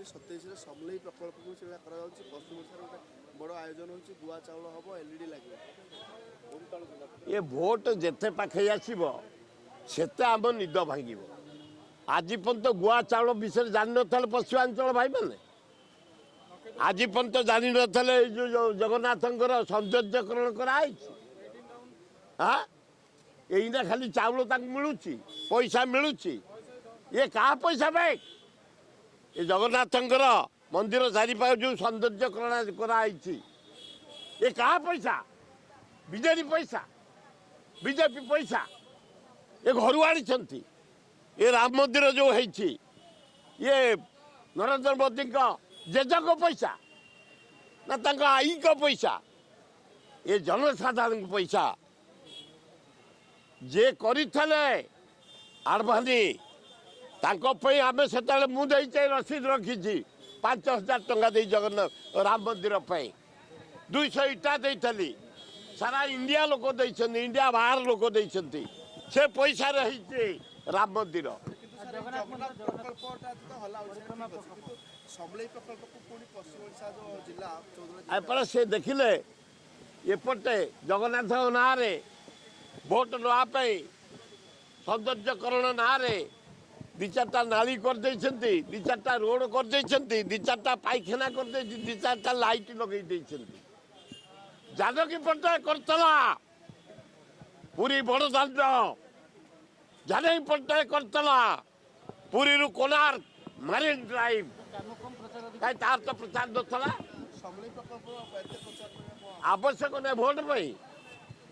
2027 समलई प्रकल्प को सेटा करा जाउछि पश्चिम ओडिसा रे बड़ आयोजन होछि गुआ चावल हबो एलईडी लागिबो ये भोट जेते पाखे आसब सेते आम निद भांग आज पर्यंत गुआ चाउल विषय जान न पश्चिमांचल भाई मैंने आज पर्यंत जान न जो जगन्नाथ सौंदर्यकरण कराई हाँ यहीना खाली चाउल मिलूँ पैसा मिलूँ ये क्या पैसा बैग ये जगन्नाथ मंदिर चारिपाख जो सौंदर्यकरण कराई ये क्या पैसा बीजेडी पैसा बीजेपी पैसा ये घर आनी ये राम मंदिर जो है ये नरेंद्र मोदी जेज को पैसा ना आई को पैसा ये जनसाधारण पैसा जे करते आडभानी आम से मुझे रसीद रखी 5,000 टंका दे जगन्नाथ राम मंदिर 200 इटा देली सारा इंडिया लोक देइछन्ती इंडिया बाहर लोक देइछन्ती से पैसा रही राम मंदिर एपटे से देखिले एपटे जगन्नाथ ना भोट नापी सौंदर्यकरण ना दी चार्टा नाली कर दी चार्टा रोड कर दी चार्टा पायखाना कर दी चार्टा लाइट लगे जानकी पट्टनायक करतला पूरी बड़दाण्ड जानकी पट्टनायक करतला पूरी रु कोणार्क मरीन ड्राइव कहीं तार तो प्रचार नथला आवश्यक नहीं भोट पाई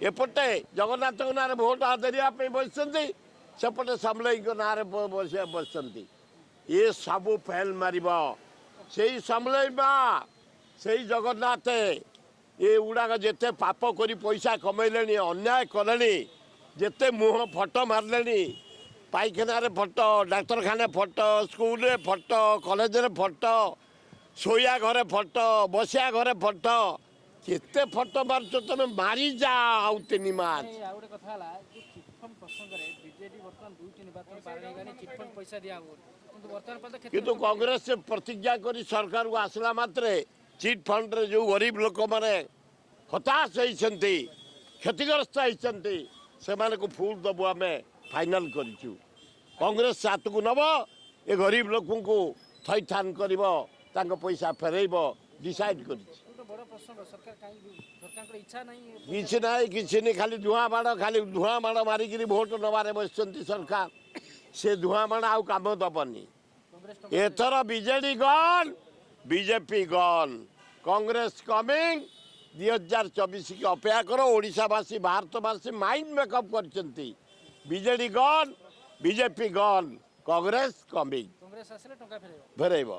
एपटे जगन्नाथ ना भोट देवा बसती सेपटे समलई ना बसती ये सब फेल मार से समलई से जगन्नाथ ये गुड़ाक जिते पाप कर पैसा कमेले अन्याय कले जिते मुह फटो मारे पायखाना फटो डाक्तरखाना फटो स्कूल फटो कॉलेज फटो शोया घरे फटो बसिया घरे फटो केते फटो मार्च तुम मारी जा आउ 3 मास किंतु कांग्रेस से प्रतिज्ञा करी सरकार को आसला मात्रे चिट फंड रे जो गरीब लोक माने हताश होती क्षतिग्रस्त होती से को फुल दबु आम फाइनाल करूँ कांग्रेस हाथ को नब ये गरीब लोक को थैथान कर पैसा फेरब डिसाइड कर खाली धुआं बाड़ मारिक भोट नबार बस सरकार से धुआं बाड़ आउ कम दबनी एथर बीजेडी गन बीजेपी गन कांग्रेस कमिंग 2024 की अपेक्षा करो ओडिशावासी भारतवासी माइंड मेकअप करचंती बीजेडी गन बीजेपी गन कांग्रेस कमिंग फेरब